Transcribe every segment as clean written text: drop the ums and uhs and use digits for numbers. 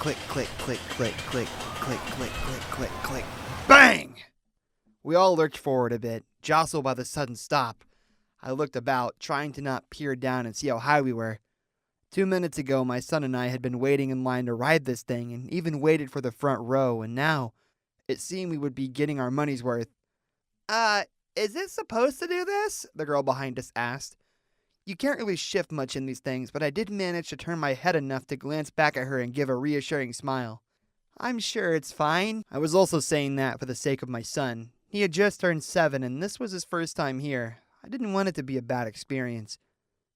Click, click, click, click, click, click, click, click, click, click. Bang! We all lurched forward a bit, jostled by the sudden stop. I looked about, trying to not peer down and see how high we were. 2 minutes ago, my son and I had been waiting in line to ride this thing and even waited for the front row, and now it seemed we would be getting our money's worth. Is it supposed to do this? The girl behind us asked. You can't really shift much in these things, but I did manage to turn my head enough to glance back at her and give a reassuring smile. I'm sure it's fine. I was also saying that for the sake of my son. He had just turned 7, and this was his first time here. I didn't want it to be a bad experience.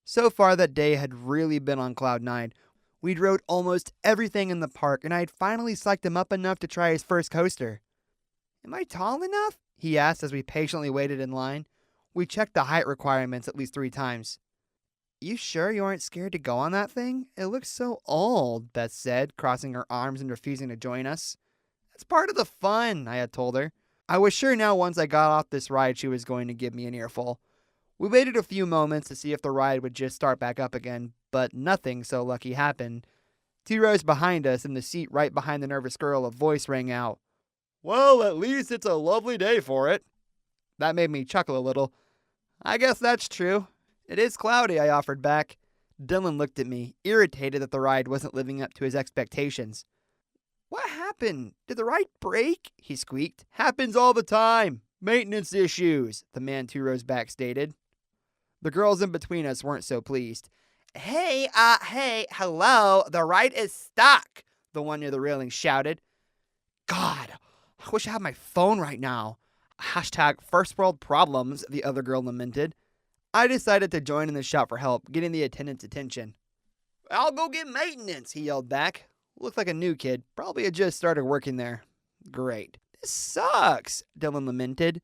So far, that day had really been on cloud 9. We'd rode almost everything in the park, and I had finally psyched him up enough to try his first coaster. Am I tall enough? He asked as we patiently waited in line. We checked the height requirements at least 3 times. You sure you aren't scared to go on that thing? It looks so old, Beth said, crossing her arms and refusing to join us. That's part of the fun, I had told her. I was sure now once I got off this ride she was going to give me an earful. We waited a few moments to see if the ride would just start back up again, but nothing so lucky happened. 2 rows behind us, in the seat right behind the nervous girl, a voice rang out. Well, at least it's a lovely day for it. That made me chuckle a little. I guess that's true. It is cloudy, I offered back. Dylan looked at me, irritated that the ride wasn't living up to his expectations. What happened? Did the ride break? He squeaked. Happens all the time. Maintenance issues, the man 2 rows back stated. The girls in between us weren't so pleased. Hey, hello, the ride is stuck, the one near the railing shouted. God, I wish I had my phone right now. Hashtag first world problems, the other girl lamented. I decided to join in the shout for help, getting the attendant's attention. I'll go get maintenance, he yelled back. Looked like a new kid, probably had just started working there. Great. This sucks, Dylan lamented.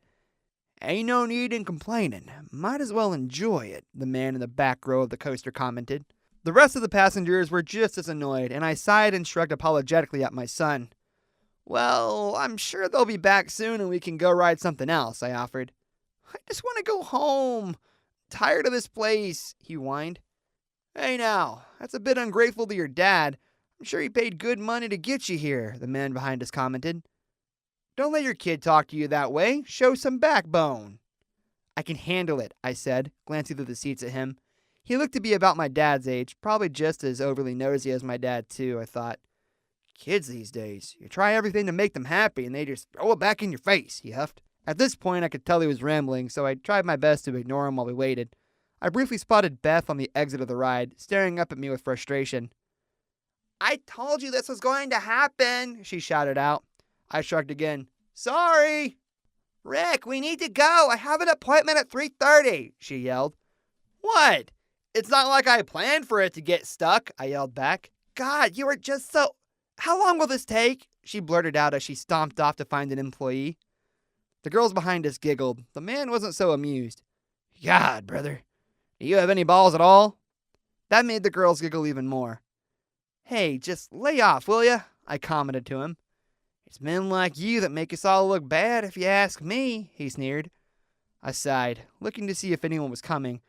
Ain't no need in complaining. Might as well enjoy it, the man in the back row of the coaster commented. The rest of the passengers were just as annoyed, and I sighed and shrugged apologetically at my son. Well, I'm sure they'll be back soon and we can go ride something else, I offered. I just want to go home. Tired of this place, he whined. Hey now, that's a bit ungrateful to your dad. I'm sure he paid good money to get you here, the man behind us commented. Don't let your kid talk to you that way. Show some backbone. I can handle it, I said, glancing through the seats at him. He looked to be about my dad's age, probably just as overly nosy as my dad too, I thought. Kids these days, you try everything to make them happy and they just throw it back in your face, he huffed. At this point, I could tell he was rambling, so I tried my best to ignore him while we waited. I briefly spotted Beth on the exit of the ride, staring up at me with frustration. I told you this was going to happen, she shouted out. I shrugged again. Sorry. Rick, we need to go. I have an appointment at 3:30, she yelled. What? It's not like I planned for it to get stuck, I yelled back. God, you are just so... How long will this take? She blurted out as she stomped off to find an employee. The girls behind us giggled. The man wasn't so amused. God, brother, do you have any balls at all? That made the girls giggle even more. Hey, just lay off, will ya? I commented to him. It's men like you that make us all look bad, if you ask me, he sneered. I sighed, looking to see if anyone was coming.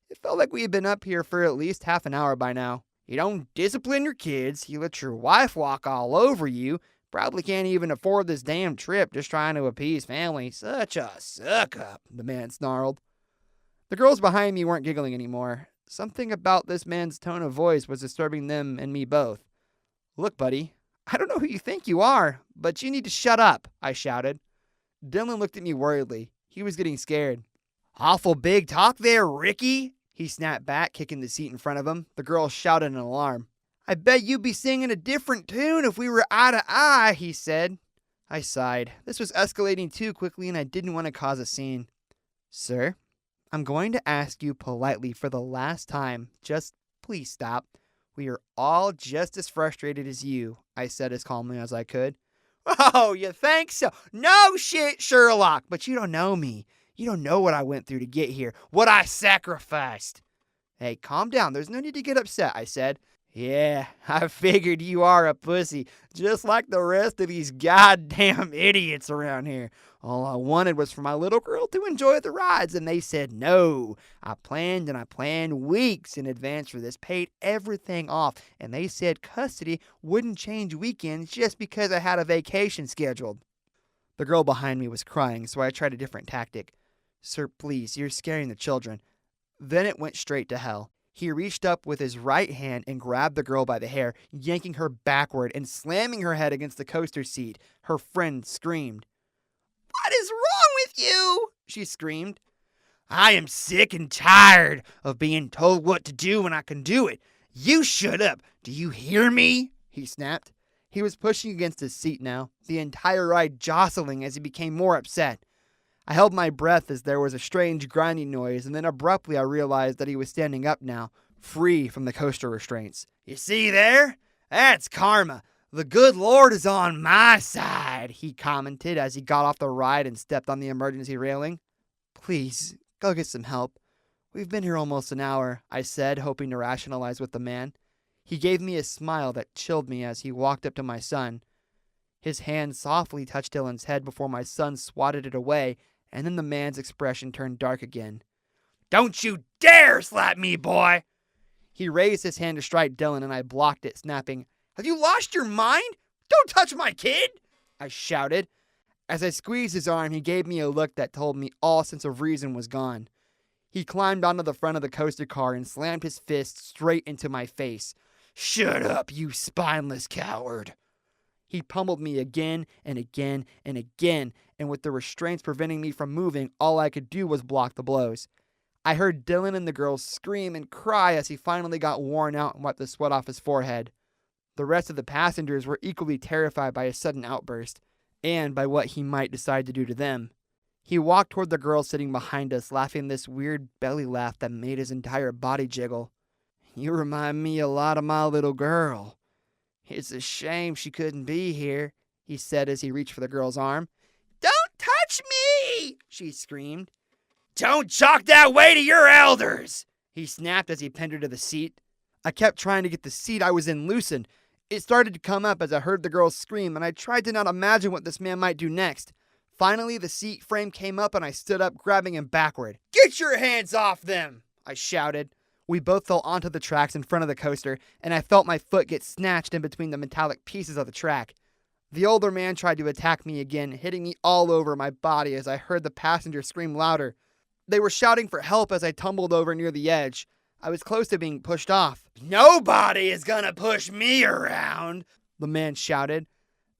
It felt like we had been up here for at least half an hour by now. You don't discipline your kids, you let your wife walk all over you, probably can't even afford this damn trip just trying to appease family. Such a suck-up, the man snarled. The girls behind me weren't giggling anymore. Something about this man's tone of voice was disturbing them and me both. Look, buddy, I don't know who you think you are, but you need to shut up, I shouted. Dylan looked at me worriedly. He was getting scared. Awful big talk there, Ricky, he snapped back, kicking the seat in front of him. The girl shouted in alarm. I bet you'd be singing a different tune if we were eye to eye, he said. I sighed. This was escalating too quickly and I didn't want to cause a scene. Sir, I'm going to ask you politely for the last time. Just please stop. We are all just as frustrated as you, I said as calmly as I could. Oh, you think so? No shit, Sherlock, but you don't know me. You don't know what I went through to get here, what I sacrificed. Hey, calm down. There's no need to get upset, I said. Yeah, I figured you are a pussy, just like the rest of these goddamn idiots around here. All I wanted was for my little girl to enjoy the rides, and they said no. I planned and I planned weeks in advance for this, paid everything off, and they said custody wouldn't change weekends just because I had a vacation scheduled. The girl behind me was crying, so I tried a different tactic. Sir, please, you're scaring the children. Then it went straight to hell. He reached up with his right hand and grabbed the girl by the hair, yanking her backward and slamming her head against the coaster seat. Her friend screamed. "What is wrong with you?" she screamed. "I am sick and tired of being told what to do when I can do it. You shut up. Do you hear me?" he snapped. He was pushing against his seat now, the entire ride jostling as he became more upset. I held my breath as there was a strange grinding noise, and then abruptly I realized that he was standing up now, free from the coaster restraints. "You see there? That's karma. The good Lord is on my side," he commented as he got off the ride and stepped on the emergency railing. "Please, go get some help. We've been here almost an hour," I said, hoping to rationalize with the man. He gave me a smile that chilled me as he walked up to my son. His hand softly touched Dylan's head before my son swatted it away, and then the man's expression turned dark again. "Don't you dare slap me, boy!" He raised his hand to strike Dylan, and I blocked it, snapping, "Have you lost your mind? Don't touch my kid!" I shouted. As I squeezed his arm, he gave me a look that told me all sense of reason was gone. He climbed onto the front of the coaster car and slammed his fist straight into my face. "Shut up, you spineless coward!" He pummeled me again and again and again, and with the restraints preventing me from moving, all I could do was block the blows. I heard Dylan and the girls scream and cry as he finally got worn out and wiped the sweat off his forehead. The rest of the passengers were equally terrified by his sudden outburst, and by what he might decide to do to them. He walked toward the girl sitting behind us, laughing this weird belly laugh that made his entire body jiggle. "You remind me a lot of my little girl. It's a shame she couldn't be here," he said as he reached for the girl's arm. "Don't touch me!" she screamed. "Don't chalk that way to your elders!" he snapped as he pinned her to the seat. I kept trying to get the seat I was in loosened. It started to come up as I heard the girl scream, and I tried to not imagine what this man might do next. Finally, the seat frame came up, and I stood up, grabbing him backward. "Get your hands off them!" I shouted. We both fell onto the tracks in front of the coaster, and I felt my foot get snatched in between the metallic pieces of the track. The older man tried to attack me again, hitting me all over my body as I heard the passengers scream louder. They were shouting for help as I tumbled over near the edge. I was close to being pushed off. "Nobody is gonna push me around," the man shouted.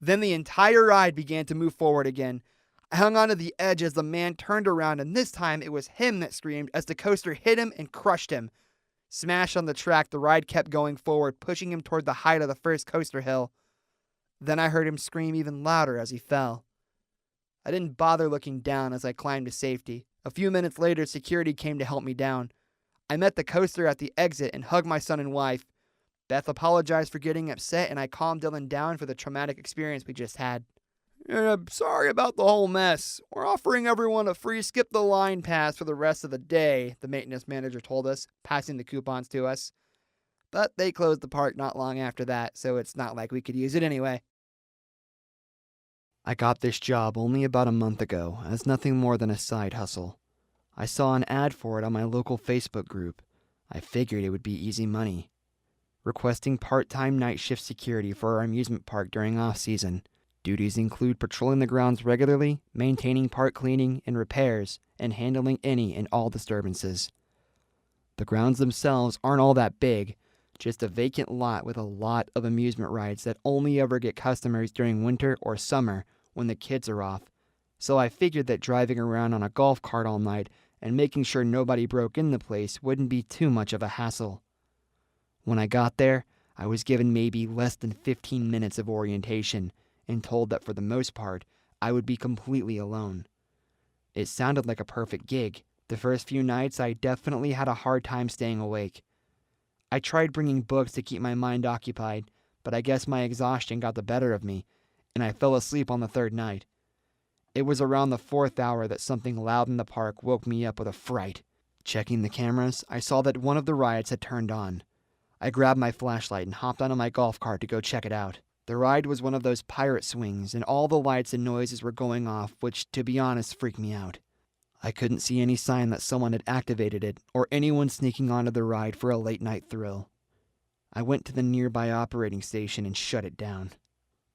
Then the entire ride began to move forward again. I hung onto the edge as the man turned around, and this time it was him that screamed as the coaster hit him and crushed him. Smashed on the track, the ride kept going forward, pushing him toward the height of the first coaster hill. Then I heard him scream even louder as he fell. I didn't bother looking down as I climbed to safety. A few minutes later, security came to help me down. I met the coaster at the exit and hugged my son and wife. Beth apologized for getting upset, and I calmed Dylan down for the traumatic experience we just had. "Sorry about the whole mess. We're offering everyone a free skip-the-line pass for the rest of the day," the maintenance manager told us, passing the coupons to us. But they closed the park not long after that, so it's not like we could use it anyway. I got this job only about a month ago as nothing more than a side hustle. I saw an ad for it on my local Facebook group. I figured it would be easy money. Requesting part-time night shift security for our amusement park during off-season. Duties include patrolling the grounds regularly, maintaining park cleaning and repairs, and handling any and all disturbances. The grounds themselves aren't all that big, just a vacant lot with a lot of amusement rides that only ever get customers during winter or summer when the kids are off. So I figured that driving around on a golf cart all night and making sure nobody broke in the place wouldn't be too much of a hassle. When I got there, I was given maybe less than 15 minutes of orientation and told that for the most part, I would be completely alone. It sounded like a perfect gig. The first few nights, I definitely had a hard time staying awake. I tried bringing books to keep my mind occupied, but I guess my exhaustion got the better of me, and I fell asleep on the third night. It was around the fourth hour that something loud in the park woke me up with a fright. Checking the cameras, I saw that one of the rides had turned on. I grabbed my flashlight and hopped onto my golf cart to go check it out. The ride was one of those pirate swings, and all the lights and noises were going off, which, to be honest, freaked me out. I couldn't see any sign that someone had activated it, or anyone sneaking onto the ride for a late-night thrill. I went to the nearby operating station and shut it down,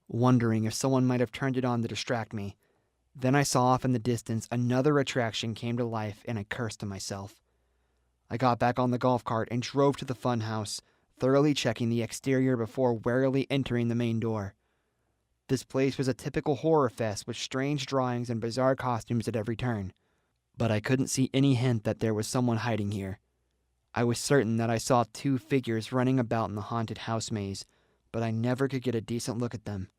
wondering if someone might have turned it on to distract me. Then I saw off in the distance another attraction came to life, and I cursed to myself. I got back on the golf cart and drove to the funhouse, thoroughly checking the exterior before warily entering the main door. This place was a typical horror fest with strange drawings and bizarre costumes at every turn, but I couldn't see any hint that there was someone hiding here. I was certain that I saw 2 figures running about in the haunted house maze, but I never could get a decent look at them.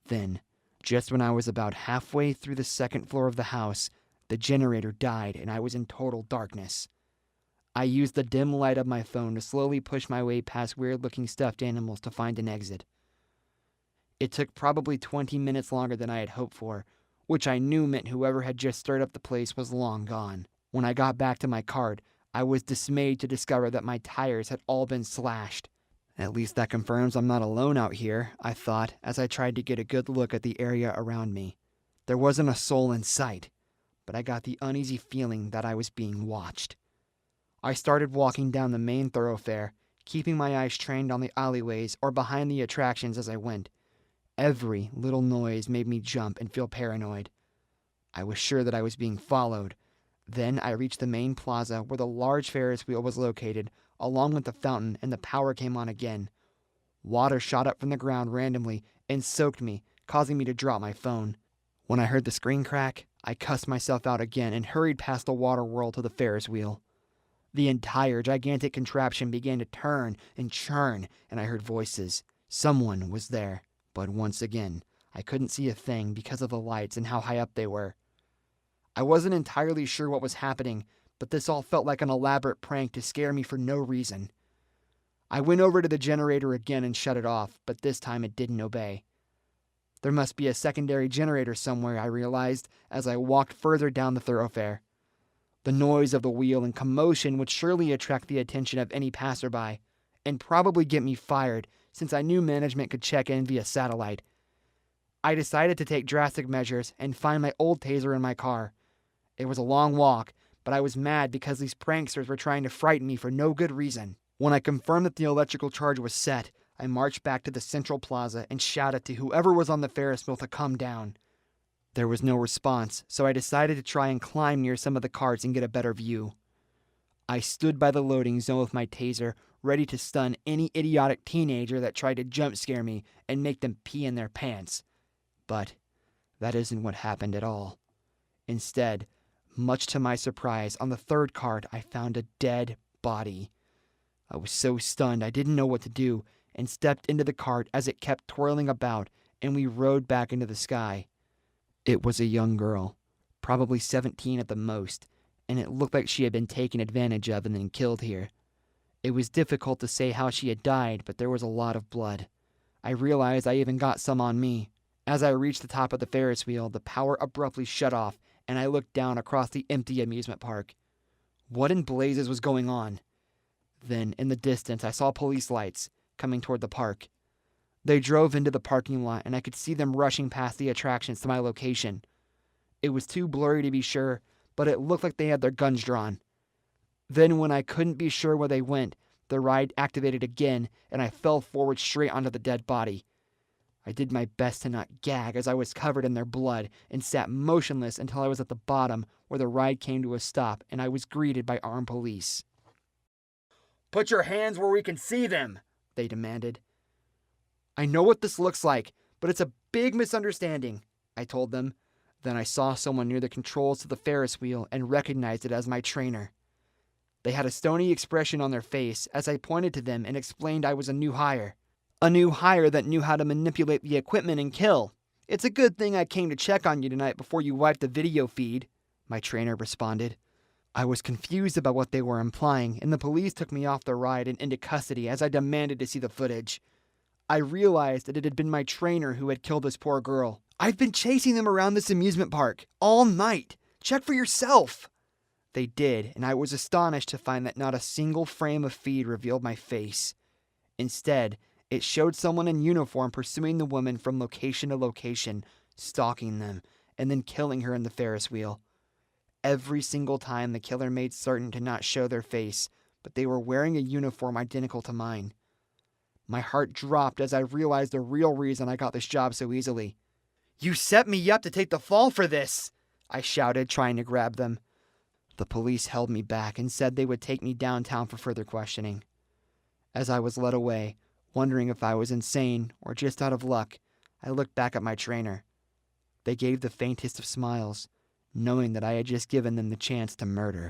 Then, just when I was about halfway through the second floor of the house, the generator died and I was in total darkness. I used the dim light of my phone to slowly push my way past weird-looking stuffed animals to find an exit. It took probably 20 minutes longer than I had hoped for, which I knew meant whoever had just stirred up the place was long gone. When I got back to my cart, I was dismayed to discover that my tires had all been slashed. At least that confirms I'm not alone out here, I thought, as I tried to get a good look at the area around me. There wasn't a soul in sight, but I got the uneasy feeling that I was being watched. I started walking down the main thoroughfare, keeping my eyes trained on the alleyways or behind the attractions as I went. Every little noise made me jump and feel paranoid. I was sure that I was being followed. Then I reached the main plaza where the large Ferris wheel was located, along with the fountain, and the power came on again. Water shot up from the ground randomly and soaked me, causing me to drop my phone. When I heard the screen crack, I cussed myself out again and hurried past the water whirl to the Ferris wheel. The entire gigantic contraption began to turn and churn, and I heard voices. Someone was there, but once again, I couldn't see a thing because of the lights and how high up they were. I wasn't entirely sure what was happening, but this all felt like an elaborate prank to scare me for no reason. I went over to the generator again and shut it off, but this time it didn't obey. There must be a secondary generator somewhere, I realized, as I walked further down the thoroughfare. The noise of the wheel and commotion would surely attract the attention of any passerby, and probably get me fired, since I knew management could check in via satellite. I decided to take drastic measures and find my old taser in my car. It was a long walk, but I was mad because these pranksters were trying to frighten me for no good reason. When I confirmed that the electrical charge was set, I marched back to the central plaza and shouted to whoever was on the Ferris wheel to come down. There was no response, so I decided to try and climb near some of the carts and get a better view. I stood by the loading zone with my taser, ready to stun any idiotic teenager that tried to jump scare me and make them pee in their pants. But that isn't what happened at all. Instead, much to my surprise, on the third cart I found a dead body. I was so stunned I didn't know what to do and stepped into the cart as it kept twirling about, and we rode back into the sky. It was a young girl, probably 17 at the most, and it looked like she had been taken advantage of and then killed here. It was difficult to say how she had died, but there was a lot of blood. I realized I even got some on me. As I reached the top of the Ferris wheel, the power abruptly shut off, and I looked down across the empty amusement park. What in blazes was going on? Then, in the distance, I saw police lights coming toward the park. They drove into the parking lot, and I could see them rushing past the attractions to my location. It was too blurry to be sure, but it looked like they had their guns drawn. Then, when I couldn't be sure where they went, the ride activated again, and I fell forward straight onto the dead body. I did my best to not gag as I was covered in their blood and sat motionless until I was at the bottom where the ride came to a stop and I was greeted by armed police. "Put your hands where we can see them," they demanded. "I know what this looks like, but it's a big misunderstanding," I told them. Then I saw someone near the controls to the Ferris wheel and recognized it as my trainer. They had a stony expression on their face as I pointed to them and explained I was a new hire. A new hire that knew how to manipulate the equipment and kill. "It's a good thing I came to check on you tonight before you wiped the video feed," my trainer responded. I was confused about what they were implying, and the police took me off the ride and into custody as I demanded to see the footage. I realized that it had been my trainer who had killed this poor girl. "I've been chasing them around this amusement park all night. Check for yourself." They did, and I was astonished to find that not a single frame of feed revealed my face. Instead, it showed someone in uniform pursuing the woman from location to location, stalking them, and then killing her in the Ferris wheel. Every single time, the killer made certain to not show their face, but they were wearing a uniform identical to mine. My heart dropped as I realized the real reason I got this job so easily. "You set me up to take the fall for this!" I shouted, trying to grab them. The police held me back and said they would take me downtown for further questioning. As I was led away, wondering if I was insane or just out of luck, I looked back at my trainer. They gave the faintest of smiles, knowing that I had just given them the chance to murder.